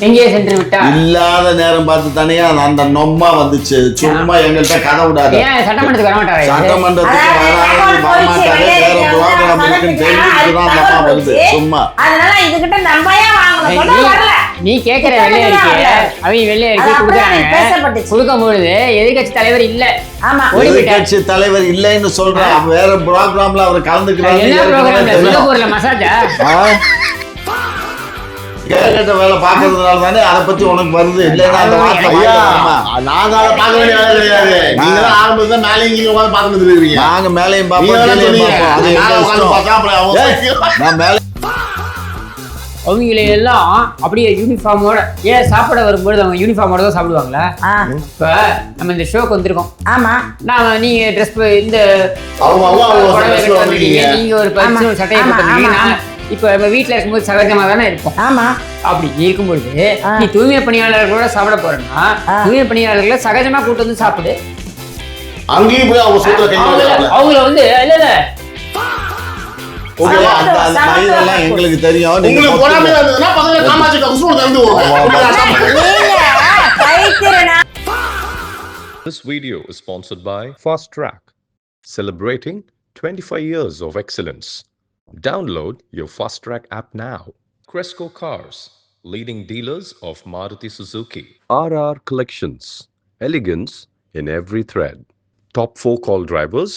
எங்கே சென்று விட்டா இல்லாத நேரம் பார்த்து தனியா அந்த நொம்மா வந்துச்சு. சும்மா எங்கள்கிட்ட கதை விடாது. ஏன் சட்டமன்றத்துக்கு வர மாட்டாரா? சட்டமன்றத்துக்கு வரமாட்டாரு. வேற ப்ரோக்ராம் இருக்குன்னு தெரிஞ்சுதான் அந்த அம்மா வருது. சும்மா அதனால இதுகிட்ட நம்பையா வாங்கணும். நீ கேக்குற வெள்ளை அறிக்கை அவங்க வெள்ளை அறிக்கை கொடுக்குறாங்க. கொடுக்கும் பொழுது எதிர்கட்சி தலைவர் இல்ல. ஆமா, எதிர்கட்சி தலைவர் இல்லைன்னு சொல்றான். வேற ப்ரோக்ராம்ல அவர் கலந்துக்கிறாரு. என்ன ப்ரோக்ராம்ல? சிங்கப்பூர்ல மசாஜா? கேட்ட வேலை பாக்குறதுனால தானே அதை பத்தி உனக்கு வருது. இல்லைன்னா அந்த நாங்க அதை பார்க்க வேண்டிய வேலை கிடையாது. நீங்க தான் ஆரம்பத்துல மேலே இங்கே உட்காந்து பார்த்துட்டு இருக்கீங்க. நாங்க மேலையும் பார்ப்போம். நான் மேலே அவங்கள எல்லாம் அப்படியே யூனிஃபார்மோட ஏன் சாப்பிட வரும்போது அவங்க யூனிஃபார்மோட தான் சாப்பிடுவாங்களா? இப்ப நம்ம இந்த ஷோக்கு வந்திருக்கோம். ஆமா, நான் நீங்க ட்ரெஸ் இந்த நீங்க ஒரு பரிசு சட்டையை போட்டுருக்கீங்க. இப்ப நம்ம வீட்டுல இருக்கும்போது சகஜமா தானே இருக்கும். ஆமா, அப்படி இருக்கும்பொழுது நீ தூய்மை பணியாளர்களோட சாப்பிட போறேன்னா தூய்மை பணியாளர்களை சகஜமா கூட்டு வந்து சாப்பிடு. அங்கேயும் போய் அவங்க அவங்கள வந்து இல்ல இல்ல எங்களுக்கு தெரியும். This video is sponsored by Fast Track, celebrating 25 years of excellence. Download your Fast Track app now. Cresco Cars, leading dealers of Maruti Suzuki. RR Collections, elegance in every thread. Top 4 call drivers,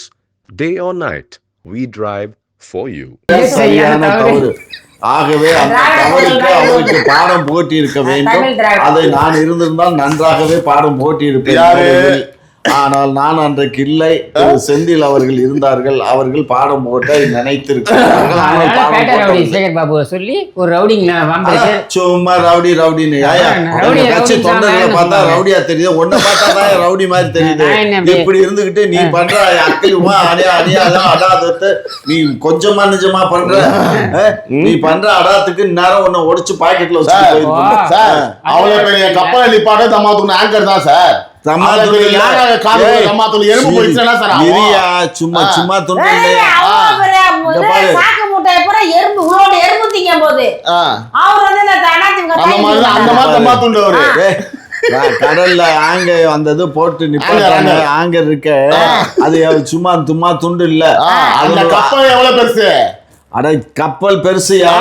day or night, we drive for you. சரியான தவறு. ஆகவே அந்த தவறுக்கு அவருக்கு பாடம் போட்டி இருக்க வேண்டும். அதை நான் இருந்திருந்தால் நன்றாகவே பாடம் போட்டி இருப்பேன். ஆனால் நான் அன்றைக்கு இல்லை. செந்தில் அவர்கள் இருந்தார்கள். அவர்கள் பாடம் போட்ட நினைத்திருக்கிறார்கள். சொல்லி ஒரு ரவுடி சும்மா ரவுடி ரவுடின்னு கட்சி தொண்டர்களை பார்த்தா ரவுடியா தெரியுது. ஒன்ன பார்த்தா தான் ரவுடி மாதிரி தெரியுது. இப்படி இருந்துகிட்டு நீ பண்ற அக்கிலுமா அணியாதான் அடாதத்தை நீ கொஞ்சமா நிஜமா பண்ற. நீ பண்ற அடாத்துக்கு நேரம் ஒன்ன ஒடிச்சு பாக்கெட்ல வச்சு கப்பல் நிப்பாட்ட தம்மாத்தூர் ஆங்கர் தான் சார். சும்மா சும்மா துண்டு கடல்ல ஆங்க வந்தது போட்டு நிப்பாங்க. ஆங்கர் இருக்க அது சும்மா சும்மா துண்டு இல்ல. கப்பல் எவ்வளவு பெருசு? அட கப்பல் பெருசுயா.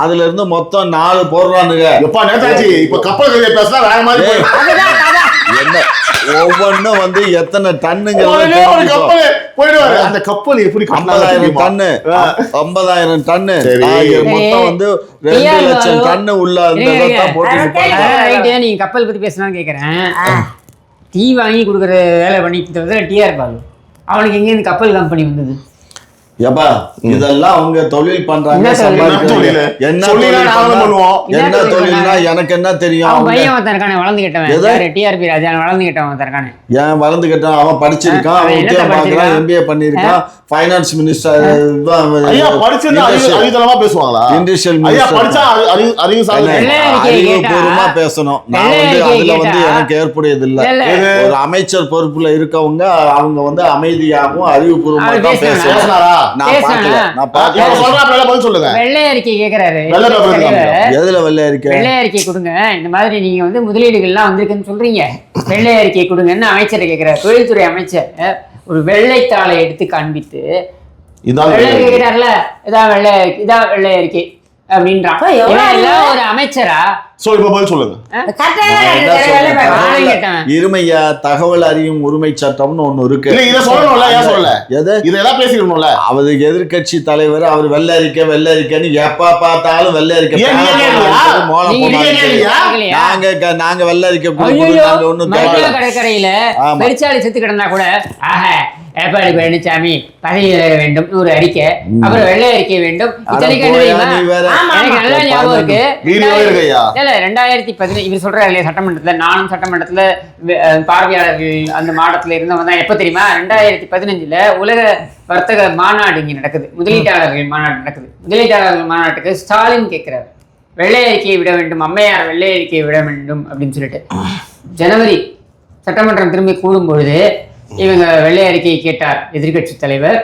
அதுல இருந்து மொத்தம் 4 போடுறானுங்க. இப்ப கப்பல் பேசினா வேற மாதிரி என்ன ஒவ்வொன்னும் வந்து எத்தனை டன்னுங்க. அந்த கப்பல் எப்படி 50,000 டன்னு 50,000 டன்னு மொத்தம் வந்து 2 லட்சம் டன்னு உள்ள போட்டு. நீங்க கப்பல் பத்தி பேசணும்னு கேக்குறேன். டீ வாங்கி கொடுக்குற வேலை பண்ணிட்டு டிஆர் பாலு அவனுக்கு எங்க இருந்து கப்பல் கம்பெனி வந்தது? ஏப்பா இதெல்லாம் அவங்க தொழில் பண்றாங்க. என்ன தொழில்னா எனக்கு என்ன தெரியும்? வளர்ந்து கேட்டவன் ஏன் வளர்ந்து கேட்டான்? அவன் படிச்சிருக்கான். அவன் உத்தியோகம் பார்க்கறான். MBA பண்ணிருக்கான். ஃபைனான்ஸ் மினிஸ்டர் அறிவுபூர்வமா பேசணும். நான் வந்து அதுல வந்து எனக்கு ஏற்புடையது இல்ல. ஒரு அமைச்சர் பொறுப்புல இருக்கவங்க அவங்க வந்து அமைதியாகவும் அறிவுபூர்வமா தான் பேசுறாங்க. வெள்ளை அறிக்கை கேக்குறாரு. எதுல வெள்ளை அறிக்கை? வெள்ளை அறிக்கை கொடுங்க. இந்த மாதிரி நீங்க வந்து முதலீடுகள்லாம் வந்திருக்குன்னு சொல்றீங்க. வெள்ளை அறிக்கை கொடுங்கன்னு அமைச்சரை கேக்குறாரு. தொழில்துறை அமைச்சர் ஒரு வெள்ளைத்தாளை எடுத்து காண்பித்து கேக்குறாருல இதான் வெள்ளை அறிக்கை அப்படின்றான். ஒரு அமைச்சரா சொல்லுங்க. இருமையா தகவல் அறியும் உரிமை சட்டம்னு ஒண்ணு இருக்கு. அவரு எதிர்கட்சி தலைவர் அவர் வெள்ளை அறிக்கைன்னு எப்ப பார்த்தாலும் வெள்ளை அறிக்கை. நாங்க வெள்ளை அறிக்கை கடற்கரையில பெருச்சாளி செத்து கிடந்தா கூட எடப்பாடி பழனிசாமி பதவி விலக வேண்டும் ஒரு அறிக்கை, அப்புறம் வெள்ளை அறிக்கை வேண்டும். எனக்கு நல்லா ஞாபகம் இருக்கு. 2015 இவர் சொல்றாரு இல்லையா சட்டமன்றத்துல, நானும் சட்டமன்றத்துல பார்வையாளர்கள் அந்த மாவட்டத்துல இருந்தவங்க தான். எப்ப தெரியுமா? 2015 உலக வர்த்தக மாநாடு இங்க நடக்குது. முதலீட்டாளர்கள் மாநாடு நடக்குது. முதலீட்டாளர்கள் மாநாட்டுக்கு ஸ்டாலின் கேட்கிறார் வெள்ளை அறிக்கையை விட வேண்டும், அம்மையார் வெள்ளை அறிக்கையை விட வேண்டும் அப்படின்னு சொல்லிட்டு. ஜனவரி சட்டமன்றம் திரும்பி கூடும் பொழுது இவங்க வெள்ளை அறிக்கையை கேட்டார் எதிர்கட்சி தலைவர்.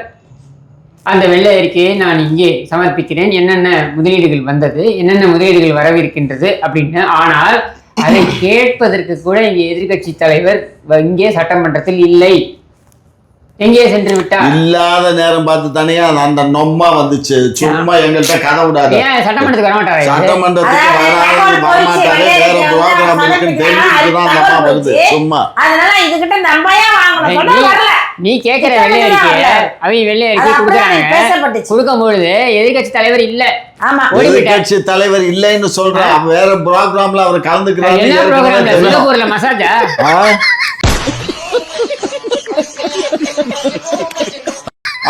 அந்த வெள்ளை அறிக்கையை நான் இங்கே சமர்ப்பிக்கிறேன், என்னென்ன முதலீடுகள் வந்தது, என்னென்ன முதலீடுகள் வரவிருக்கின்றது அப்படின்னு. ஆனால் அதை கேட்பதற்கு கூட இங்கே எதிர்கட்சி தலைவர் இங்கே சட்டமன்றத்தில் இல்லை, எங்கே சென்று விட்டார்? இல்லாத நேரம் பார்த்து தனியா அந்த நொம்மா வந்துச்சு. சும்மா எங்கள்கிட்ட கதை விடாது. ஏன் சட்டமன்றத்துக்கு வரமாட்டாரு? சட்டமன்றத்துக்கு வரமாட்டாரு. வேற ப்ரோக்ராம் இருக்குன்னு தெரிஞ்சுட்டுதான் அந்த அம்மா வருது. சும்மா அதனால இதுகிட்ட நம்பையா வாங்கணும். வரல. நீ கேட்கிற வெள்ளை அறிக்கை அவங்க வெள்ளை அறிக்கை கொடுக்குறாங்க. கொடுக்கும் பொழுது எதிர்கட்சி தலைவர் இல்ல. ஆமா, எதிர்கட்சி தலைவர் இல்லைன்னு சொல்றேன். வேற ப்ரோக்ராம்ல அவர் கலந்துக்கிறாரு. என்ன ப்ரோக்ராம்ல? சிங்கப்பூர்ல மசாஜா?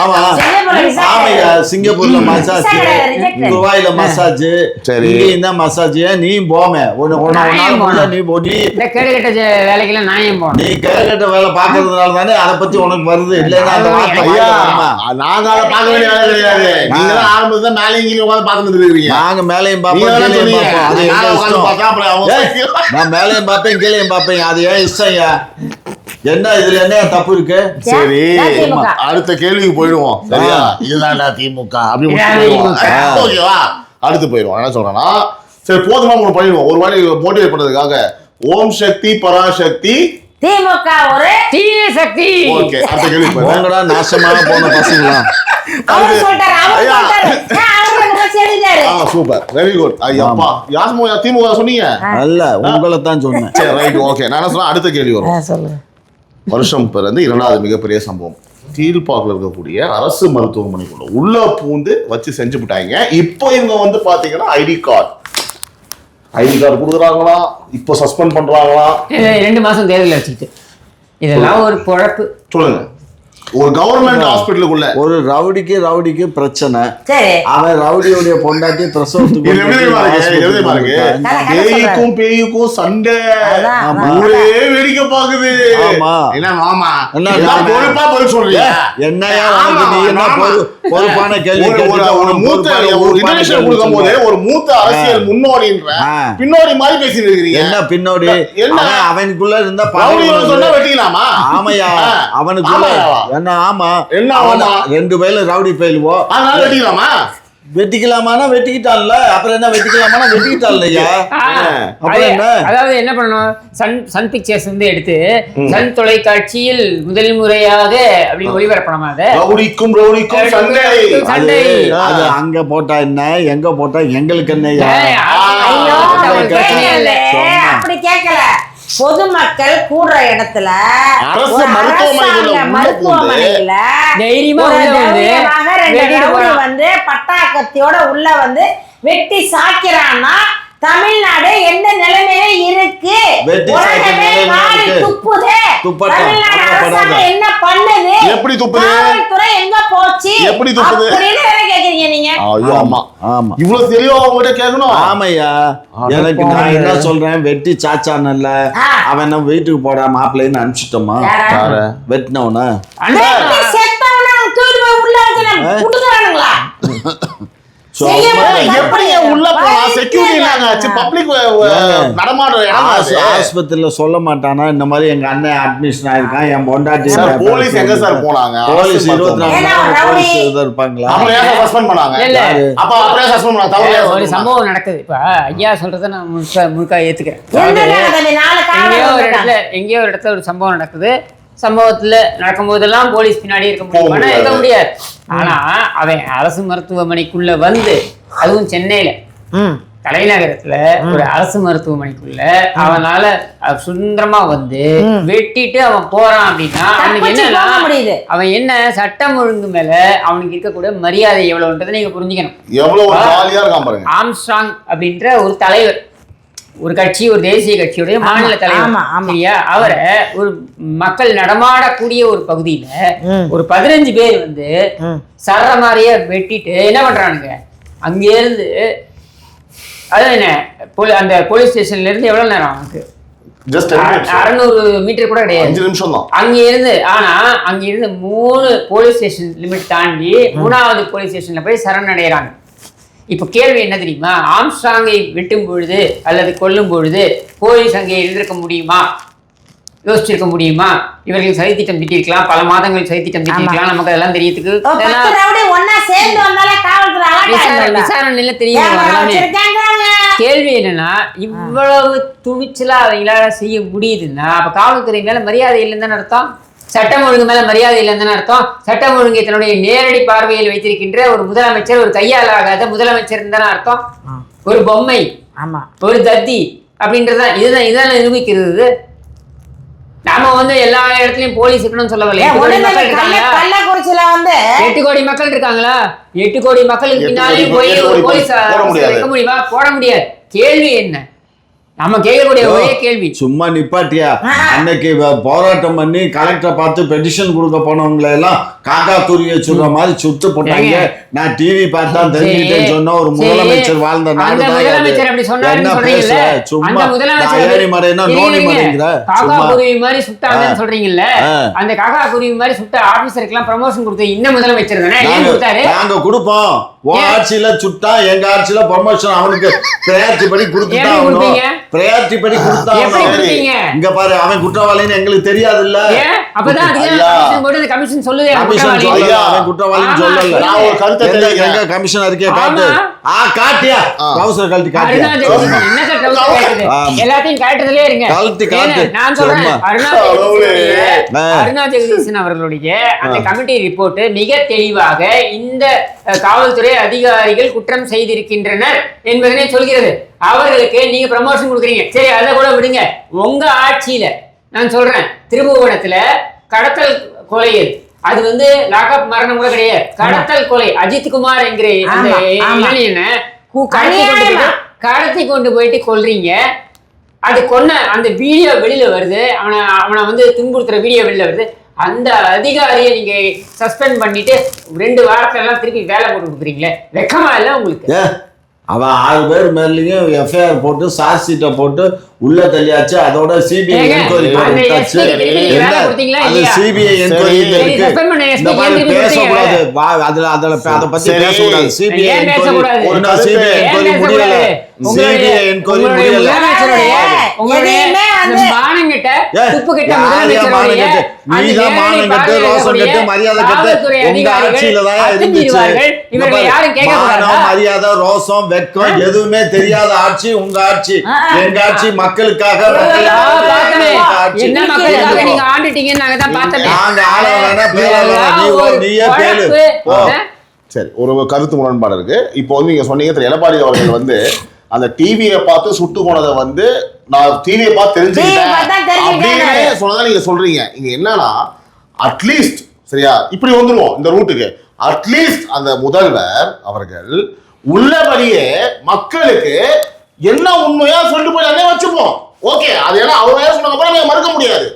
ஆமா ஆமையா, சிங்கப்பூர்ல மசாஜ், துபாயில மசாஜ், இங்கேயும் மசாஜ். நீ போமே கேடுகட்ட வேலைக்கெல்லாம் நான் போனேன். நீ கேடுகட்ட வேலை பாக்குறதுனால தானே அதை பத்தி உனக்கு வருது. இல்லைன்னா அந்த நாங்க அதை பார்க்க வேண்டிய வேலை கிடையாது. நீங்க தான் ஆரம்பத்துல மேலே இங்கே உட்காந்து பார்த்துட்டு இருக்கீங்க. நாங்க மேலையும் பார்ப்போம், நான் மேலையும் பார்ப்பேன், கீழையும் பார்ப்பேன். அது ஏன் இஷ்டம்? என்ன இதுல என்ன தப்பு இருக்கு? சரி, அடுத்த கேள்விக்கு போயிடுவோம். சரியா? இதுதான்டா திமுக அப்படி ஓகேவா? அடுத்து போயிடுவோம். என்ன சொல்றேன்னா, சரி போதுமா ஒண்ணு பண்ணிடுவோம். ஒரு வாட்டி மோட்டிவேட் பண்றதுக்காக ஓம் சக்தி பராசக்தி திமுக ஒரு தீய சக்தி. ஓகே, அடுத்த கேள்வி போங்கடா நாசமாக போன பசங்களா. அவர் சொல்றாரு. Super, very good. ஐயப்பா, யாஸ்மோ திமுக சொன்னீங்க? அல்ல, உங்களை தான் சொன்னேன். சரி, ரைட், ஓகே. நான் என்ன சொன்னா, அடுத்த கேள்வி வரும். சொல்லுங்க. வருஷம் பிறந்து 2வது மிகப்பெரிய சம்பவம், கீழ்பாக்கில் இருக்கக்கூடிய அரசு மருத்துவமனைக்குள்ள உள்ள பூந்து வச்சு செஞ்சு விட்டாங்க. இப்போ இவங்க வந்து பாத்தீங்கன்னா ஐடி கார்டு கொடுக்குறாங்களா, இப்போ சஸ்பெண்ட் பண்றாங்களா? 2 மாசம் தேர்தல் வச்சுக்கிட்டு இதெல்லாம் ஒரு குழப்பு. சொல்லுங்க. ஒரு கவர்மெண்ட் ஹாஸ்பிட்டலுக்குள்ள ஒரு ரவுடிக்கு பிரச்சனை. சரி, அவன் ரவுடியோட பொண்டாட்டி பிரசவத்துக்கு பேய்க்கும் பேய்க்கும் சண்டை, ஊரே வேடிக்கை பாக்குது. என்ன மாமா பொறுப்பா போய் சொல்றீங்க? என்னையா நீ என்ன பொறுப்பான கேள்வி? ஒரு மூத்த இன்டர்நேஷனல் கொடுக்கும் போது ஒரு மூத்த அரசியல் முன்னோடின்ற பின்னோடி மாதிரி பேசிட்டு இருக்கீங்க. என்ன பின்னோடி? என்ன அவனுக்குள்ள இருந்த சொன்னா வெட்டிக்கலாமா? ஆமையா, அவனுக்குள்ள என்ன? ஆமா, என்ன 2 பேர்ல ரவுடி பயிலுவோ, அதனால வெட்டிக்கலாமா? வெட்டிக்கலாமானா வெட்டிக்கிட்டான்ல, அப்புறம் என்ன? வெட்டிக்கலாமானா வெட்டிக்கிட்டான் இல்லையா? அதாவது என்ன பண்ணணும், சன் பிக்சர்ஸ் வந்து எடுத்து சன் தொலைக்காட்சியில் முதல் முறையாக அப்படி ஒளிபரப்பணுமா? ரவுடிக்கும் சண்டை. அது அங்க போட்டா என்ன, எங்க போட்டா எங்களுக்கு என்ன? அப்படி கேட்கல. பொதுமக்கள் கூடுற இடத்துல அரசு மருத்துவமனையில தைரியமா வந்து பட்டாக்கத்தியோட உள்ள வந்து வெட்டி சாக்கிறான்னா தமிழ்நாடு எந்த நிலைமையில இருக்கு? என்ன பண்ணுது? எப்படி துப்புது? காவல்துறை எங்க போச்சு? எப்படி துப்புது? கேக்குறீங்க நீங்க? ஆமா ஆமா, இவ்வளவு தெளிவா உங்ககிட்ட கேட்கணும். ஆமையா, எனக்கு நான் என்ன சொல்றேன், வெட்டி சாச்சானல்ல, அவன் வீட்டுக்கு போடா மாப்பிள்ளைன்னு அனுப்பிச்சிட்டோமா? வெட்டினவன ஆஸ்பத்திரியில சொல்ல மாட்டானா இந்த மாதிரி எங்க அண்ணன் அட்மிஷன் ஆயிருக்கான், என் பொண்டாட்டி. போலீஸ் எங்க சார் போனாங்க? போலீஸ் 24 போலீஸ் இருப்பாங்களா? ஒரு சம்பவம் நடக்குது. இப்ப ஐயா சொல்றத நான் முழுக்க ஏத்துக்கிறேன். எங்கேயோ ஒரு இடத்துல ஒரு சம்பவம் நடக்குது. சம்பவத்துல நடக்கும்போதெல்லாம் போலீஸ் பின்னாடி இருக்க முடியாது. ஆனா அவன் அரசு மருத்துவமனைக்குள்ள வந்து, அதுவும் சென்னையில தலைநகரத்துல ஒரு அரசு மருத்துவமனைக்குள்ள அவனால சுதந்திரமா வந்து வெட்டிட்டு அவன் போறான் அப்படின்னா அவனுக்கு என்னன்னா, அவன் என்ன சட்டம் ஒழுங்கு மேல அவனுக்கு இருக்கக்கூடிய மரியாதை எவ்வளவுன்றதை நீங்க புரிஞ்சுக்கணும். ஆம்ஸ்ட்ராங் அப்படின்ற ஒரு தலைவர், ஒரு கட்சி, ஒரு தேசிய கட்சியுடைய மாநில தலைவர், சரியா? அவரை ஒரு மக்கள் நடமாடக்கூடிய ஒரு பகுதியில ஒரு 15 பேர் வந்து சர்ற மாதிரியே வெட்டிட்டு என்ன பண்றானுங்க, அங்கே இருந்து அது என்ன அந்த போலீஸ் ஸ்டேஷன்ல இருந்து எவ்வளவு நேரம் அவனுக்கு? 600 மீட்டர் கூட கிடையாது, 5 நிமிஷம் தான் அங்க இருந்து. ஆனா அங்க இருந்து 3 போலீஸ் ஸ்டேஷன் லிமிட் தாண்டி 3வது போலீஸ் ஸ்டேஷன்ல போய் சரணடைகிறாங்க. இப்ப கேள்வி என்ன தெரியுமா? ஆம்ஸ்ட்ராங்கை வெட்டும் பொழுது அல்லது கொல்லும் பொழுது போலீஸ் அங்கே இருந்திருக்க முடியுமா? யோசிச்சிருக்க முடியுமா? இவர்கள் சதித்திட்டம் தீட்டிருக்கலாம், பல மாதங்கள் சதித்திட்டம் தீட்டிருக்கலாம், நமக்கு அதெல்லாம் தெரியறதுக்கு ஒன்னா சேர்ந்து வந்தாலே காவல்துறை விசாரணையில தெரியும். கேள்வி என்னன்னா, இவ்வளவு துணிச்சலா அவங்களால செய்ய முடியுதுன்னா அப்ப காவல்துறை மேல மரியாதை இல்லைன்னு தானே அர்த்தம்? சட்டம் ஒழுங்கு மேல மரியாதை இல்லைன்னு தானே அர்த்தம்? சட்டம் ஒழுங்கை தன்னுடைய நேரடி பார்வையில் வைத்திருக்கின்ற ஒரு முதலமைச்சர், ஒரு கையால் ஆகாத முதலமைச்சர் தானே அர்த்தம்? ஒரு பொம்மை, ஒரு தத்தி அப்படின்றதான் இதுதான் நிரூபிக்கிறது. நாம வந்து எல்லா இடத்துலயும் போலீஸ் இருக்கணும்னு சொல்லவில்லை. 8 கோடி மக்கள் இருக்காங்களா? 8 கோடி மக்களுக்கு பின்னாலே போய் ஒரு போலீஸ் வைக்க முடியுமா? போட முடியாது. கேள்வி என்ன? நம்ம கேட்கக்கூடிய ஒரே கேள்வி, சும்மா நிப்பாட்டியா? அன்னைக்கு போராட்டம் பண்ணி கலெக்டரை பார்த்து பெட்டிஷன் கொடுக்க போனவங்களை எல்லாம் காக்கா துருவிய சொல்ற மாதிரி சுட்டு போட்டாங்க. நான் டிவி பார்த்தா தெரிஞ்சுக்கிட்டேன்னு சொன்ன ஒரு முதலமைச்சர் வாழ்ந்த நாடு தான். என்ன பேச? சும்மா ஏறி மறைனா நோண்டி மறைங்கிற காக்கா குருவி மாதிரி சுட்டாங்கன்னு சொல்றீங்கல்ல, அந்த காக்கா குருவி மாதிரி சுட்ட ஆபீசருக்கு எல்லாம் ப்ரமோஷன் கொடுத்து இந்த முதலமைச்சர் தானே ஏன் கொடுத்தாரு? நாங்க கொடுப்போம். உன் ஆட்சியில சுட்டா, எங்க ஆட்சியில ப்ரமோஷன் அவனுக்கு பிரையாரிட்டி படி கொடுத்துட்டாங்க. பிரையாரிட்டி படி கொடுத்தா இங்க பாரு, அவன் குற்றவாளின்னு எங்களுக்கு தெரியாது இல்ல. அப்பதான் கமிஷன் சொல்லுது அவன் குற்றவாளின்னு சொல்லல. நான் ஒரு கருத்தை எங்க கமிஷன் இருக்கே காட்டு. காட்டியா கவுசர் கழட்டி காட்டியா? எல்லாத்தையும் காட்டுறதுலே இருங்க. கழட்டி காட்டு. நான் சொல்றேன், அருணா ஜெகதீசன் அவர்களுடைய அந்த கமிட்டி ரிப்போர்ட் மிக தெளிவாக இந்த காவல்துறை அதிகாரிகள் குற்றம் செய்திருக்கின்றனர் என்பதனை சொல்கிறது. அவர்களுக்கு நீங்க ப்ரமோஷன் கொடுக்குறீங்க, சரி அதை கூட விடுங்க. உங்க ஆட்சியில நான் சொல்றேன், திருபுவனத்துல கடத்தல் கொலைகள், அது வந்து லாக்அப் மரணம் கூட கிடையாது, கடத்தல் கொலை. அஜித் குமார் என்கிற அந்த இளைஞனை கடத்தி கொண்டு போயிட்டு கொல்றீங்க. அது கொன்ன அந்த வீடியோ வெளியில வருது, அவனை வந்து துன்புறுத்துற வீடியோ வெளியில வருது. அந்த அதிகாரியை நீங்க சஸ்பெண்ட் பண்ணிட்டு 2 வாரத்துல எல்லாம் திருப்பி வேலை போட்டு கொடுக்குறீங்களே, வெக்கமா இல்ல உங்களுக்கு? அவன் 6 பேர் மேலேயும் எஃப்ஐஆர் போட்டு சார்ஜ் ஷீட்டை போட்டு உள்ள தள்ளியாச்சு. அதோட சிபிஐ என்கொயரி விட்டாச்சு. அது சிபிஐ என்கொயரி இருக்கு. இந்த மாதிரி பேசக்கூடாது. அதை பத்தி பேசக்கூடாது. சிபிஐ என்கொயரி சிபிஐ என்கொயரி முடியல. சிபிஐ என்கொயரி முடியல. நீதான் மானம் கட்டு, ரோசம் கட்டு, மரியாதை கட்டு. உங்க ஆட்சியில தான் இருந்துச்சு. மானம், மரியாதை, ரோசம், வெக்கம் எதுவுமே தெரியாத ஆட்சி உங்க ஆட்சி. எங்க ஆட்சி மக்களுக்காக. சரி, ஒரு கருத்து முரண்பாடு இருக்கு. இப்போ வந்து நீங்க சொன்னீங்க எடப்பாடி அவர்கள் வந்து அந்த டிவியை பார்த்து சுட்டு போனதை வந்து நான் டிவியை பார்த்து தெரிஞ்சுக்கிட்டேன் அப்படின்னு சொன்னதா நீங்க சொல்றீங்க. இங்க என்னன்னா, அட்லீஸ்ட் சரியா இப்படி வந்துருவோம் இந்த ரூட்டுக்கு. அட்லீஸ்ட் அந்த முதல்வர் அவர்கள் உள்ளபடியே மக்களுக்கு என்ன உண்மையா சொல்லிட்டு போய் அதே வச்சுப்போம். ஓகே, அது ஏன்னா அவரே சொன்னதுக்கு அப்புறம் மறுக்க முடியாது.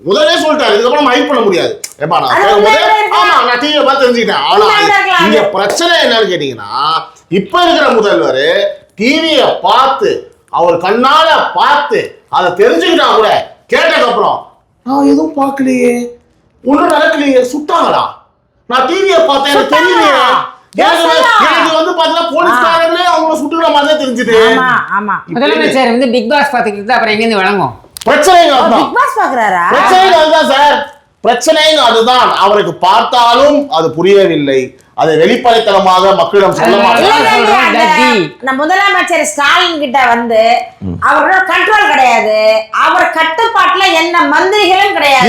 முதலே சொல்லிட்டாரு, இதுக்கப்புறம் ஹைட் பண்ண முடியாது. ஏப்பா நான் டிவியை பார்த்து தெரிஞ்சுக்கிட்டேன். ஆனா இங்க பிரச்சனை என்னன்னு கேட்டீங்கன்னா, இப்ப இருக்கிற முதல்வர் டிவியை பார்த்து அவர் கண்ணால பார்த்து அதை தெரிஞ்சுக்கிட்டா கூட கேட்டதுக்கு அப்புறம் நான் எதுவும் பார்க்கலையே, ஒன்றும் நடக்கலையே, சுட்டாங்களா, நான் டிவியை பார்த்தேன் எனக்கு தெரியலையே, எனக்கு வந்து பாத்தீங்கன்னா போலீஸ்காரங்களே அவங்கள சுட்டுக்கிற மாதிரி தெரிஞ்சுது. முதலமைச்சர் வந்து பிக் பாஸ் பாத்துக்கிட்டு அப்புறம் எங்க இருந்து வழங்கும்? பிரச்சனைங்க அதுதான் சார், பிரச்சனைங்க அதுதான். அவருக்கு பார்த்தாலும் அது புரியவில்லை. அதை வெளிப்படைத்தனமாக மக்களிடம் சொல்ல மாட்டாங்க. முதலமைச்சர் ஸ்டாலின் கிட்ட வந்து அவரோட கண்ட்ரோல் கிடையாது, அவர் கட்டுப்பாட்டுல என்ன மந்திரிகளும் கிடையாது.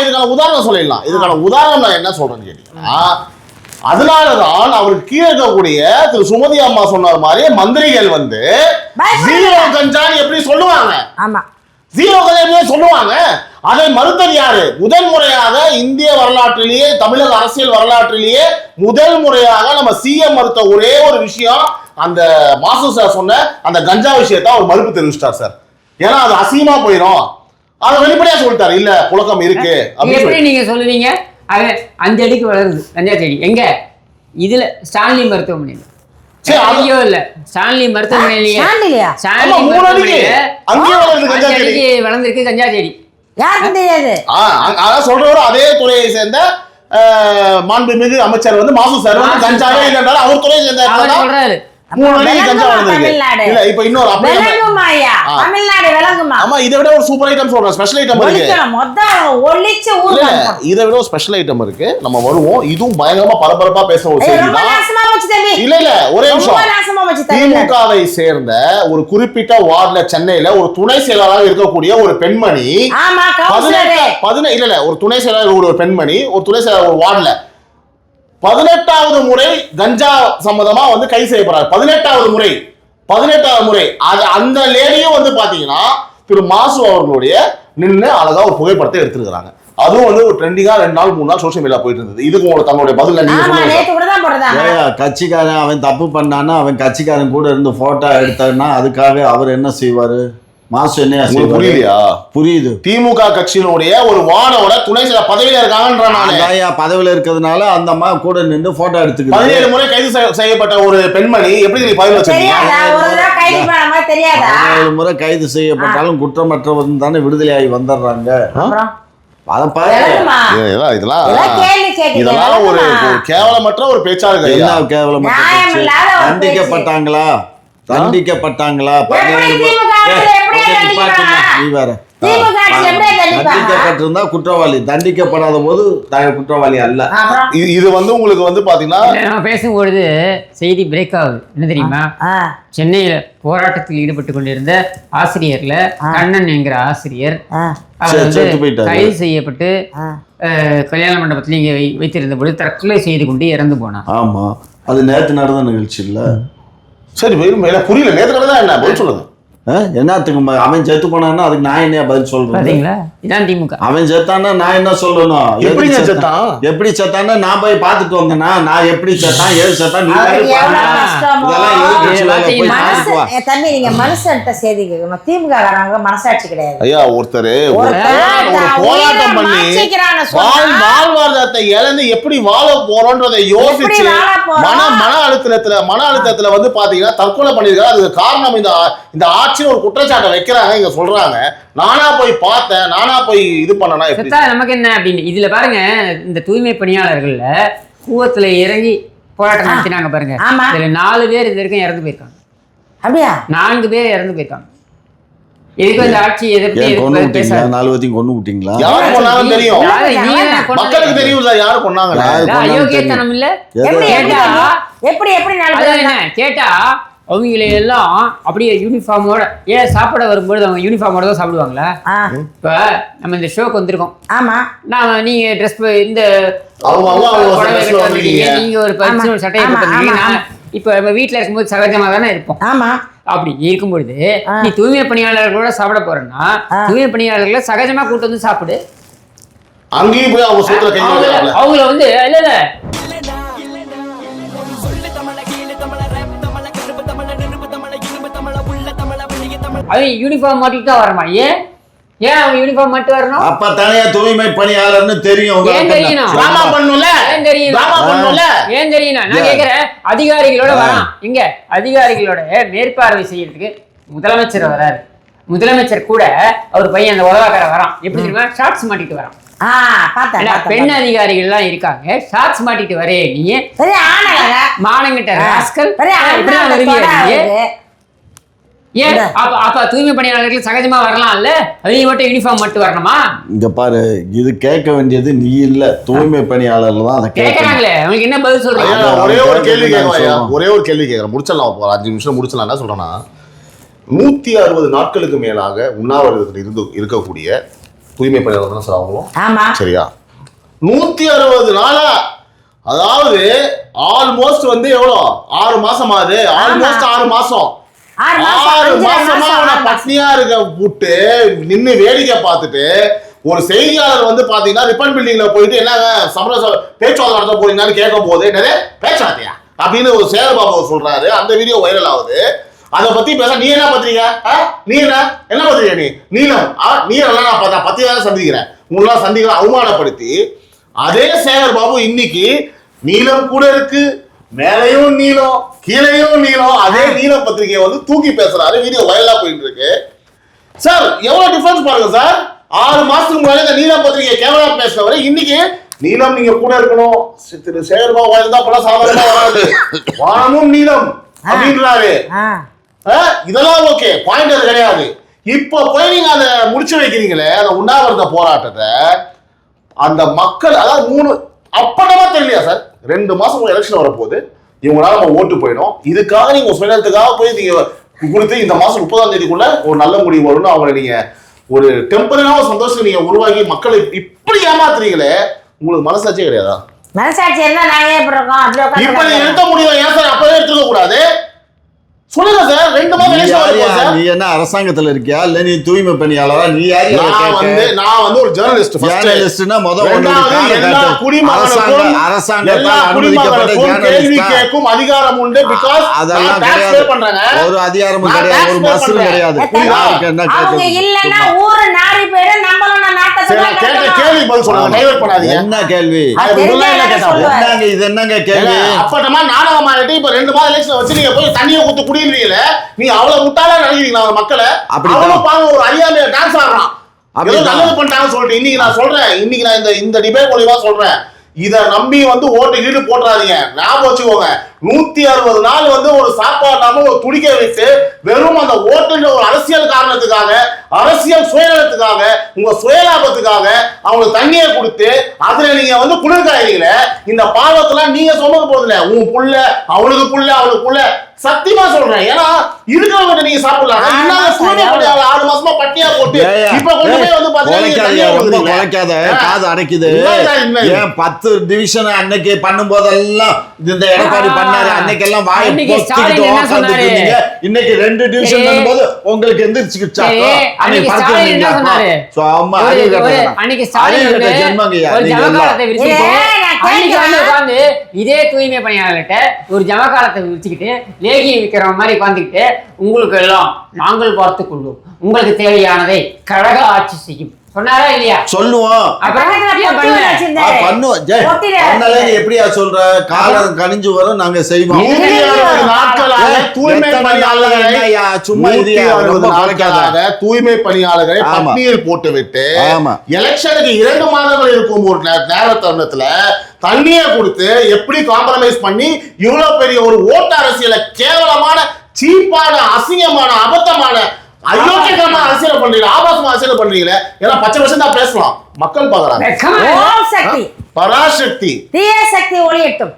இதுக்கான உதாரணம் சொல்லிடலாம். இதுக்கான உதாரணம் நான் என்ன சொல்றேன்னு கேட்டீங்கன்னா, அதனாலதான் அவருக்கு கீழே இருக்கக்கூடிய திரு சுமதி அம்மா சொன்ன மாதிரி மந்திரிகள் வந்து ஜீரோ கஞ்சான்னு எப்படி சொல்லுவாங்க? ஆமா, ஜீரோ கஞ்சா சொல்லுவாங்க. அதை மறுத்தது யாரு? முதல் முறையாக இந்திய வரலாற்றிலேயே, தமிழக அரசியல் வரலாற்றிலேயே முதல் முறையாக நம்ம சிஎம் மறுத்த ஒரே ஒரு விஷயம் அந்த மாசு சார் சொன்ன அந்த கஞ்சா விஷயத்தை அவர் மறுப்பு தெரிவிச்சிட்டார் சார். ஏன்னா அது அசிங்கமா போயிடும். அதை வெளிப்படையா சொல்லிட்டாரு, இல்ல புழக்கம் இருக்கு. எப்படி நீங்க சொல்லுவீங்க? அது 5 அடிக்கு வளருது கஞ்சா செடி. எங்க? இதுல ஸ்டான்லி மருத்துவமனையில இல்ல, ஸ்டான்லி மருத்துவமனையிலேயே வளர்ந்துருக்கு கஞ்சா செடி. யாருக்கும் தெரியாது. சொல்றவரு அதே துறையை சேர்ந்த மாண்புமிகு அமைச்சர் வந்து மாசு சார் வந்து கஞ்சாவே இல்லைன்றாலும் அவர் துறையை சேர்ந்த 3 அடிக்கு கஞ்சா வளர்ந்துருக்கு. தமிழ்நாடு. இல்ல இப்ப இன்னொரு அப்படியே விளங்குமாயா? தமிழ்நாடு விளங்குமா? ஆமா, இதை விட ஒரு சூப்பர் ஐட்டம் சொல்றேன், ஸ்பெஷல் ஐட்டம் இருக்கு. ஒழிக்கணும், மொத்தம் ஒழிச்சு ஊர் இல்ல, பண்ணணும். இதை விட ஒரு ஸ்பெஷல் ஐட்டம் இருக்கு, நம்ம வருவோம். இதுவும் பயங்கரமா பரபரப்பா பேசுற ஒரு செய்தி ரொம்ப தான். நாசமா போச்சு தம்பி. இல்ல ஒரே ரொம்ப நிமிஷம். நாசமா போச்சு தமிழ்நாடு. திமுகவை சேர்ந்த ஒரு குறிப்பிட்ட வார்டுல சென்னையில ஒரு துணை செயலாளராக இருக்கக்கூடிய ஒரு பெண்மணி ஆமா, கவுன்சிலர். இல்ல ஒரு துணை செயலாளர், ஒரு பெண்மணி ஒரு துணை செயலாளர் ஒரு வார்டுல 18வது முறை கஞ்சா சம்பந்தமா வந்து கைது செய்யப்படுறாரு. 18வது முறை அந்த லேடியும் வந்து பாத்தீங்கன்னா திரு மாசு அவர்களுடைய நின்று அழகா ஒரு புகைப்படத்தை எடுத்திருக்காங்க. அதுவும் வந்து ஒரு ட்ரெண்டிங்கா 2 நாள் 3 நாள் சோசியல் மீடியா போயிட்டு இருந்தது. இதுக்கு உங்களுக்கு தங்களுடைய பதில் நீங்க சொல்லுங்க. கட்சிக்காரன் அவன் தப்பு பண்ணான்னா அவன் கட்சிக்காரன் கூட இருந்து போட்டோ எடுத்தான்னா அதுக்காக அவர் என்ன செய்வாரு? மாசு என்ன புரியலையா? புரியுது. திமுக கட்சியினுடைய ஒரு வார்டோட துணை செயலாளர் பதவியில இருக்காங்கன்றாங்க. பதவியில இருக்கிறதுனால அந்த அம்மா கூட நின்று போட்டோ எடுத்துக்கிட்டு 17 முறை கைது செய்யப்பட்ட ஒரு பெண்மணி எப்படி நீ பதிவு வச்சிருக்கீங்க? 17 முறை கைது செய்யப்பட்டாலும் குற்றமற்றவர் தானே விடுதலையாகி வந்துடுறாங்க. இதெல்லாம் ஒரு கேவலமற்ற ஒரு பேச்சாளர். என்ன கேவலமற்ற? தண்டிக்கப்பட்டாங்களா? நீ வேற தண்டிக்கப்பட்டிருந்தா குற்றவாளி, தண்டிக்கப்படாத போது குற்றவாளி அல்ல. இது வந்து உங்களுக்கு வந்து பாத்தீங்கன்னா நான் பேசும்பொழுது செய்தி பிரேக் ஆகுது. என்ன தெரியுமா? சென்னையில போராட்டத்தில் ஈடுபட்டு கொண்டிருந்த ஆசிரியர்ல கண்ணன் என்கிற ஆசிரியர் கைது செய்யப்பட்டு கல்யாண மண்டபத்தில் இங்க வைத்திருந்த பொழுது தற்கொலை செய்து கொண்டு இறந்து போனான். ஆமா, அது நேற்று நடந்த நிகழ்ச்சி இல்ல. சரி, புரியல. நேற்று நடந்தா என்ன பதில் சொல்லுங்க. என்னத்துக்கு அவன் செத்து போனான்னா அதுக்கு நான் என்ன பதில் சொல்றேன்? இதான் திமுக. அவன் செத்தான்னா நான் என்ன சொல்லணும்? எப்படி செத்தான்னா நான் போய் பார்த்துட்டு வந்தேன்னா நான் எப்படி செத்தான் ஏது செத்தான் தம்பி நீங்க மனுஷன்ட்ட செய்தி கேட்கணும். திமுக காரங்க மனசாட்சி கிடையாது. ஐயா, ஒருத்தர் போராட்டம் பண்ணி வாழ்வாதாரத்தை இழந்து எப்படி வாழ போறோன்றதை யோசிச்சு மன அழுத்தத்துல வந்து பாத்தீங்கன்னா தற்கொலை பண்ணிருக்காரு. அதுக்கு காரணம் இந்த ஆட்சியில் ஒரு குற்றச்சாட்டை வைக்கிறாங்க, இங்க சொல்றாங்க. நானா போய் பார்த்தேன், நானா போய் இது பண்ணனா நமக்கு என்ன அப்படின்னு. இதுல பாருங்க, இந்த தூய்மை பணியாளர்கள்ல கூவத்துல இறங்கி போராட்டம் நடத்தினாங்க பாருங்க. இதுல 4 பேர் இது வரைக்கும் இறந்து போயிருக்காங்க. அப்படியா? 4 பேர் இறந்து போயிருக்காங்க. எதுக்கு அந்த ஆட்சி எதிர்த்து 4 பேத்தையும் கொண்டு விட்டீங்களா? யாரு கொன்னாங்கன்னு தெரியும், மக்களுக்கு தெரியும்ல யாரு கொன்னாங்க. அயோக்கியத்தனம் இல்ல. எப்படி கேட்டா அவங்கள எல்லாம் அப்படியே யூனிஃபார்மோட சாப்பிட வரும்போது அவங்க யூனிஃபார்மோட தான் சாப்பிடுவாங்களா? இப்ப நம்ம இந்த ஷோக்கு வந்திருக்கோம். ஆமா, நான் நீங்க ட்ரெஸ் இந்த நீங்க ஒரு சட்டையை போட்டுருக்கீங்க. இப்ப நம்ம வீட்டுல இருக்கும்போது சகஜமா தானே இருப்போம். ஆமா, அப்படி இருக்கும்பொழுது நீ தூய்மை பணியாளர்களோட சாப்பிட போறேன்னா தூய்மை பணியாளர்களை சகஜமா கூட்டு வந்து சாப்பிடு. அங்கேயும் போய் அவங்க சூத்திர கையில அவங்கள வந்து இல்ல அவன் யூனிஃபார்ம் மாட்டிட்டு தான் வரமா? ஏன் அவங்க யூனிஃபார்ம் மட்டும் வரணும்? அப்ப தனியா தூய்மை பணியாளர்னு தெரியும். ஏன் தெரியணும்? ஏன் தெரியணும்? நான் கேக்குறேன், அதிகாரிகளோட வரான். இங்க அதிகாரிகளோட மேற்பார்வை செய்யறதுக்கு முதலமைச்சர் வராரு. முதலமைச்சர் கூட அவர் பையன் அந்த உதவாக்கார வரான். எப்படி தெரியுமா? ஷார்ட்ஸ் மாட்டிட்டு வரான். பெண் அதிகாரிகள் எல்லாம் இருக்காங்க, ஷார்ட்ஸ் மாட்டிட்டு வரே நீ மானங்கிட்ட ராஸ்கல். ஏன் அப்ப தூய்மை பணியாளர்கள் சகஜமா வரலாம்ல, அவங்க மட்டும் யூனிஃபார்ம் மட்டும் வரணுமா? இங்க பாரு, இது கேட்க வேண்டியது நீ இல்ல, தூய்மை பணியாளர்கள் தான் அதை கேட்கறாங்களே. அவங்களுக்கு என்ன பதில் சொல்றீங்க? ஒரே ஒரு கேள்வி கேட்கறேன், முடிச்சிடலாம். 5 நிமிஷம் முடிச்சலாம். என்ன சொல்றேன்னா, 160 நாட்களுக்கு மேலாக உண்ணாவிரதத்தில் இருக்கக்கூடிய தூய்மை பணியாளர் தான் சார் அவங்களும். சரியா? 160 நாளா, அதாவது ஆல்மோஸ்ட் வந்து எவ்வளோ 6 மாசம் ஆகுது. ஆல்மோஸ்ட் 6 மாசம் 6 மாசமா அவனை பட்னியா இருக்க விட்டு நின்று வேடிக்கை பார்த்துட்டு ஒரு செய்தியாளர் வந்து பாத்தீங்கன்னா ரிப்பன் பில்டிங்ல போயிட்டு என்னங்க பேச்சுவார்த்தை நடத்த போறீங்கன்னு கேட்கும் போது நிறைய பேச்சுவார்த்தையா அப்படின்னு ஒரு சேகர்பாபு சொல்றாரு. அந்த வீடியோ வைரல் ஆகுது. அதை பத்தி பேச நீ என்ன பத்திரிக்க? நீ என்ன பத்திரிக்க? நீலம் நீரெல்லாம் நான் பார்த்தா பத்திரிக்கை சந்திக்கிறேன், உங்களெல்லாம் சந்திக்கிற அவமானப்படுத்தி அதே சேகர்பாபு இன்னைக்கு நீலம் கூட இருக்கு, மேலையும் நீளம் கீழையும் நீளம், அதே நீளம் பத்திரிகையை வந்து தூக்கி பேசுறாரு. வீடியோ வைரலா போயிட்டு இருக்கு. சார் எவ்வளவு டிஃபரன்ஸ் பாருங்க சார். 6 மாசத்துக்கு முன்னாடி இந்த நீளம் பத்திரிகையை கேவலா பேசுறவரை இன்னைக்கு நீளம் நீங்க கூட இருக்கணும். திரு சேகர்பாபு வாழ்ந்தா பல சாதாரணமா வராது. வானமும் நீளம் அப்படின்றாரு. இதெல்லாம் ஓகே, பாயிண்ட் அது கிடையாது. இப்போ போய் நீங்க அதை முடிச்சு வைக்கிறீங்களே அந்த உண்ணாவிரத போராட்டத்தை, அந்த மக்கள் அதாவது 3 அப்பட்டமா தெரியலையா சார்? 2 மாசம் எலெக்ஷன் வரப்போகுது, இவங்களால நம்ம ஓட்டு போயிடும். இதுக்காக நீங்க சுயநலத்துக்காக போய் நீங்க கொடுத்து இந்த மாசம் 30ஆம் தேதிக்குள்ள ஒரு நல்ல முடிவு வரும்னு அவங்களை நீங்க ஒரு டெம்பரரியான சந்தோஷம் நீங்க உருவாக்கி மக்களை இப்படி ஏமாத்துறீங்களே, உங்களுக்கு மனசாட்சியே கிடையாதா? மனசாட்சி இருந்தா நாங்க எப்படி இருக்கோம்? இப்ப நீங்க எடுத்த முடிவை ஏன் சார் அப்பவே எடுத்துக்க கூடாது? சொல்லுங்க சார். 2 மாசம் நீ என்ன அரசாங்கத்துல இருக்கியா இல்ல நீ தூய்மை பணியாளரா? நீ யாரு? நான் வந்து ஒரு ஜர்னலிஸ்ட். ஜர்னலிஸ்ட்னா கேள்வி கேட்கும் அதிகாரம் உண்டு. பிகாஸ் அதெல்லாம் கிடையாது, ஒரு அதிகாரமும் கிடையாது, ஒரு மசூல் கிடையாது. அவங்க இல்லன்னா ஊரு நாரி போயிடு. நம்மளோட நாட்டை கேள்வி பதில் சொல்லுங்க, டைவர்ட் பண்ணாதீங்க. என்ன கேள்வி? என்னங்க இது? என்னங்க கேள்வி? அப்பட்டமா நாடகம் ஆகிட்டு இப்ப 2 மாதம் எலெக்ஷன் வச்சு நீங்க போய் தண்ணியை குத்து குடியிருக்கீங்களே, நீ அவ்வளவு முட்டாளா நினைக்கிறீங்களா மக்களை? அவ்வளவு பாருங்க, ஒரு அறியாமைய டான்ஸ் ஆடுறான், நல்லது பண்ணிட்டாங்கன்னு சொல்லிட்டு இன்னைக்கு நான் சொல்றேன், இன்னைக்கு நான் இந்த டிபேட் மூலியமா சொல்றேன், இதை நம்பி வந்து ஓட்டு ஈடு போட்டுறாதீங்க. ஞாபகம் வச்சுக்கோங்க, 160 நாள் வந்து ஒரு சாப்பாடு இல்லாம ஒரு துடிக்க வைத்து வெறும் அந்த ஓட்டுன்ற ஒரு அரசியல் காரணத்துக்காக, அரசியல் சுயநலத்துக்காக, உங்க சுயலாபத்துக்காக அவங்களுக்கு தண்ணியை கொடுத்து அதுல நீங்க வந்து குளிர்காயில இந்த பாவத்தெல்லாம் நீங்க சொல்ல போதில்லை. உன் புள்ள அவனுக்கு புள்ள அவனுக்கு புள்ள, சத்தியமா சொல்றேன். ஏன்னா இருக்கிறவங்க நீங்க சாப்பிடலாம். 6 மாசமா பட்டியா போட்டு இப்ப கொண்டு போய் வந்து காது அடைக்குது. 10 டிவிஷன் அன்னைக்கு பண்ணும் போதெல்லாம் இந்த எடப்பாடி பண்ணாரு, அன்னைக்கெல்லாம் வாய் இன்னைக்கு 2 டிவிஷன் பண்ணும்போது உங்களுக்கு எந்திரிச்சுக்கிச்சா? இதே தூய்மை பணியாளர்கிட்ட ஒரு ஜமகாலத்தை விரிச்சுக்கிட்டு லேகியை விற்கிற மாதிரி உட்காந்துக்கிட்டு உங்களுக்கு எல்லாம் நாங்கள் பார்த்துக் கொள்வோம், உங்களுக்கு தேவையானதை கழக ஆட்சி செய்யும் சொன்னாரா இல்லையா? சொல்லுவோம், எப்படியா சொல்ற? காலம் கணிஞ்சு வரும், நாங்க செய்வோம். தூய்மை பணியாளர்களை பட்டியல் போட்டு விட்டு எலெக்ஷனுக்கு 2 மாதங்கள் இருக்கும் ஒரு நேர தருணத்துல தண்ணியை கொடுத்து எப்படி காம்ப்ரமைஸ் பண்ணி இவ்வளவு பெரிய ஒரு ஓட்டு அரசியலை கேவலமான சீப்பான அசிங்கமான அபத்தமான அயோக்கியமான அரசியல் பண்றீங்க, ஆபாசமா அரசியல் பண்றீங்களே. ஏன்னா 10% தான் பேசலாம், மக்கள் பாக்குறாங்க. பராசக்தி தீய சக்தி ஒளியட்டும்.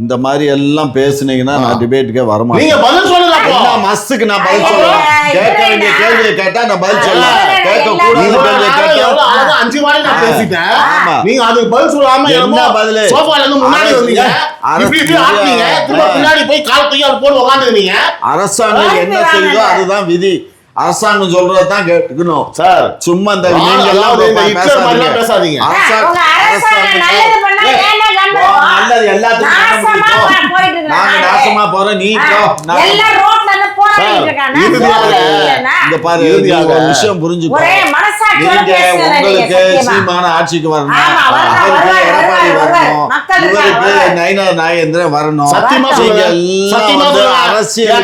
இந்த மாதிரி எல்லாம் பேசுனீங்கன்னா நான் டிபேட்டுக்கே வரமாட்டேன். நீங்க பதில் சொல்லுங்க. மஸ்துக்கு நான் பதில் சொல்றேன். கேட்க வேண்டிய கேள்வியை கேட்டா நான் பதில் சொல்றேன். கேட்க கூடாத கேள்வியை கேட்டா 5 வாட்டி நான் பேசிட்டேன். நீங்க அதுக்கு பதில் சொல்லாம என்ன பதில்? சோஃபால இருந்து முன்னாடி வந்தீங்க, இப்படி ஆட்னீங்க, பின்னாடி போய் கால் தூக்கி அது போட்டு உட்கார்ந்துட்டீங்க. அரசாங்கம் என்ன செய்யுதோ அதுதான் விதி. அரசாங்கம் சொல்றதான் கேட்கணும் சார். சும்மா இந்த நீங்க எல்லாம் பேசாதீங்க. நல்லது எல்லாத்துக்கும் நாங்க நாசமா போறோம். நீ இங்க பாரு, ஒரு விஷயம் புரிஞ்சுக்கோ. நீங்க உங்களுக்கு சீமான ஆட்சிக்கு வரணும், அவருக்கு எடப்பாடி வரணும், இவருக்கு நயினா நாகேந்திரன் வரணும். அரசியல்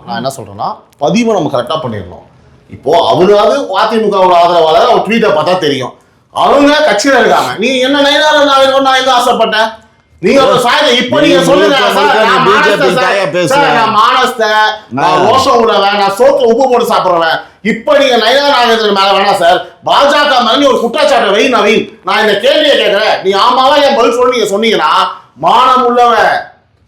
நான் என்ன சொல்றேன்னா, பதிவு நம்ம கரெக்டா பண்ணிடணும். இப்போ அவராவது அதிமுக ஆதரவாளர், அவர் ட்வீட்டை பார்த்தா தெரியும் அவங்க கட்சியில இருக்காங்க. நீங்க என்ன நயினார நான் எங்க ஆசைப்பட்டேன்? நீங்க இப்ப நீங்க சொல்லுங்க நான் மானஸ்தன், நான் ரோஷம் விடுவேன், நான் சோத்துல உப்பு போட்டு சாப்பிடுறேன். இப்ப நீங்க நயினார நாகேந்திரன் மேல வேணாம் சார், பாஜக மேல ஒரு குற்றச்சாட்டு வை நவீன். நான் இந்த கேள்வியை கேட்கிறேன், நீ ஆமாவா என் பதில் சொல்லி நீங்க சொன்னீங்கன்னா, மானம் உள்ளவன்,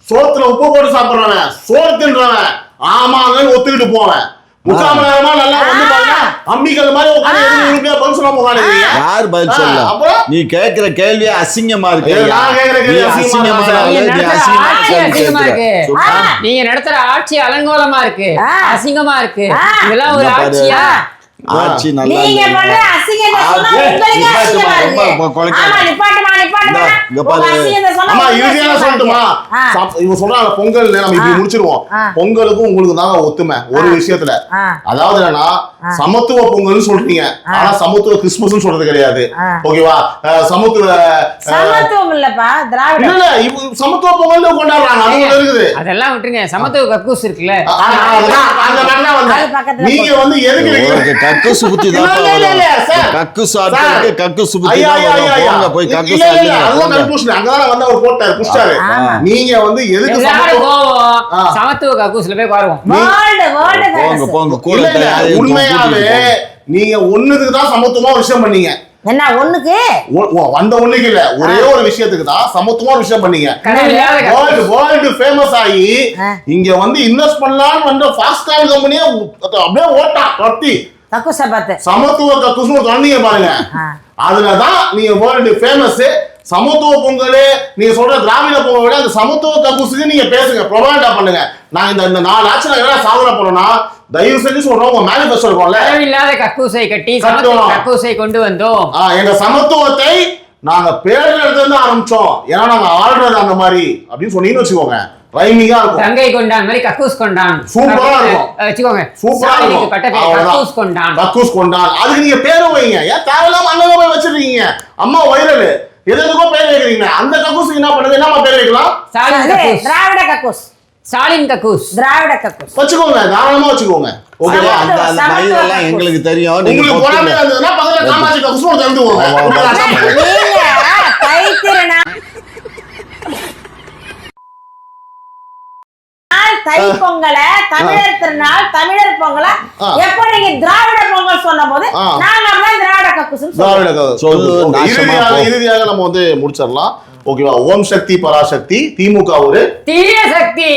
சோத்துல உப்பு போட்டு சாப்பிடுறவன், சோறு தின்றவன் ஆமாங்கன்னு ஒத்துக்கிட்டு போவேன். முக்காம நல்லா வந்து பாருங்க, அம்பிகள் மாதிரி உட்கார்ந்து பதில் சொல்லாம உட்கார்ந்து யார் பதில் சொல்ல? நீ கேக்குற கேள்வி அசிங்கமா இருக்கு. நான் கேக்குற கேள்வி அசிங்கமா இருக்கு. நீங்க நடத்துற ஆட்சி அலங்கோலமா இருக்கு, அசிங்கமா இருக்கு. இதெல்லாம் ஒரு ஆட்சியா? ஆட்சி நல்லா நீங்க பண்ற அசிங்கத்தை சொன்னா உங்களுக்கு அசிங்கமா இருக்கு. ஆமா நிப்பாட்டுமா நிப்பாட்டுமா. அம்மா இறுதியா சொல்லட்டுமா? இவங்க சொல்றாங்க பொங்கல் நம்ம இப்படி முடிச்சிருவோம். பொங்கலுக்கும் உங்களுக்கு தாங்க ஒத்துமை ஒரு விஷயத்துல. அதாவது என்னன்னா சமத்துவ பொங்கல்னு சொல்றீங்க, ஆனா சமத்துவ கிறிஸ்துமஸ் சொல்றது கிடையாது. ஓகேவா? சமத்துவம் இல்லப்பா, திராவிட இல்ல சமத்துவ பொங்கல் கொண்டாடுறாங்க, அது இருக்குது. அதெல்லாம் விட்டுருங்க, சமத்துவ கக்கூஸ் இருக்குல்ல, அந்த மாதிரி வந்து நீங்க வந்து எதுக்கு கக்கூஸ் குத்தி தான் கக்கு சாப்பிட்டு கக்கு சுபத்தி ஐயா, ஐயா, ஐயா, ஐயா. போய் கக்கு இல்ல, இல்ல, இல்ல, அதுதான் சாப்பிட்டு confusion. அங்கதான் வந்து அவர் போட்டாரு, புடிச்சாரு. நீங்க வந்து எதுக்கு எல்லாரும் சமத்துவம்? போவோம் சமத்துவ கக்கூஸ்ல போய் பாருவோம். போங்க போங்க கூட இல்ல, இல்ல, உண்மையாவே நீங்க ஒண்ணுக்கு தான் சமத்துவமா ஒரு விஷயம் பண்ணீங்க. என்ன ஒண்ணுக்கு வந்த ஒண்ணுக்கு இல்ல, ஒரே ஒரு விஷயத்துக்கு தான் சமத்துவமா ஒரு விஷயம் பண்ணீங்க. கடவுளில்லாத வேர்ல்டு ஃபேமஸ் ஆகி இங்க வந்து இன்வெஸ்ட் பண்ணலாம்னு வந்த ஃபாஸ்ட்கான் கம்பெனியே அப்படியே ஓட்டா தொட்டி கக்கூச பார்த்து சமத்துவ கக்கூஸ்னு சொன்னீங்க பாருங்க. அதுலதான் நீங்க வேர்ல்டு ஃபேமஸ். சமத்துவ பொங்கல் நீங்க சொல்ற திராவிட பொங்கல் விட அந்த சமத்துவ கக்கூசுக்கு நீங்க பேசுங்க, ப்ரொபகண்டா பண்ணுங்க. நான் இந்த 4 ஆட்சியில் என்ன சாதனை பண்ணோம்னா தயவு செஞ்சு சொல்றோம், உங்க மேனிஃபெஸ்டோ இருக்கும்ல, கடவுளில்லாத கக்கூசை கட்டி சமத்துவ கக்கூசை கொண்டு வந்தோம். எங்க சமத்துவத்தை நாங்க பேர்ல இருந்து ஆரம்பிச்சோம், ஏன்னா நாங்க ஆள்றது அந்த மாதிரி அப்படின்னு சொன்னீங்கன்னு வச்சுக்கோங்க, ரைமிங்கா இருக்கும். கங்கை கொண்டான் மாதிரி கக்கூஸ் கொண்டான் சூப்பரா இருக்கும். வச்சுக்கோங்க, சூப்பரா இருக்கும். பட்ட பேர் கக்கூஸ் கொண்டான். கக்கூஸ் கொண்டான், அதுக்கு நீங்க பேரும் வைங்க. ஏன் தேவையில்லாம அங்க போய் வச்சிருக்கீங்க? அம்மா வைரல் எதுக்கோ பேர் வைக்கிறீங்க. அந்த கக்கூஸுக்கு என்ன பண்ணுது? என்னமா பேர் வைக்கலாம்? ஸ்டாலின் கக்கூஸ். திராவிட கக்கூஸ். ஸ்டாலின் கக்கூஸ். திராவிட கக்கூஸ் வச்சுக்கோங்க, தாராளமா வச்சுக்கோங்க. ஓகேவா? அந்த மயிலெல்லாம் எங்களுக்கு தெரியும். உங்களுக்கு பொறாமை இருந்ததுன்னா பக்கத்துல காமாட்சி கக்கூஸ் தந்து போங்க. நீங்க தைத்திருநாள் தை பொங்கல தமிழர் திருநாள் தமிழர் பொங்கல எப்ப நீங்க திராவிட பொங்கல் சொன்ன போது நாங்க அப்படியே திராவிட கக்கூஸ் திராவிட சொல்லு, நாசமா போ. இறுதியாக நம்ம வந்து முடிச்சிடலாம். ஓகேவா? ஓம் சக்தி பராசக்தி, திமுக ஒரு தீய சக்தி.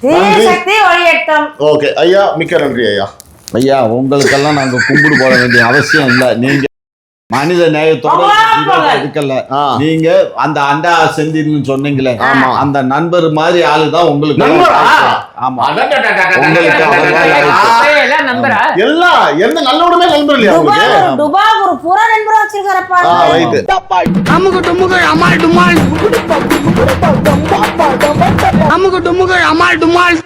தீய சக்தி ஒளியட்டும். ஓகே ஐயா, மிக்க நன்றி ஐயா. ஐயா உங்களுக்கெல்லாம் நாங்க கும்பிடு போட வேண்டிய அவசியம் இல்ல. நீங்க மனித நேயத்தோட இருக்கல. நீங்க அந்த அண்டா செந்தில்னு சொன்னீங்களே, அந்த நண்பர் மாதிரி ஆளுதான் உங்களுக்கு. ஆமா, எல்லாம் நம்பரா? எல்லாம் எந்த நல்லோடமே நண்பர் இல்லையா உங்களுக்கு? துபாய் ஒரு புற நண்பரா வச்சிருக்காரப்பா. ரைட். அமுகு டுமுகு அமால் டுமால். அமுகு டுமுகு அமால் டுமால்.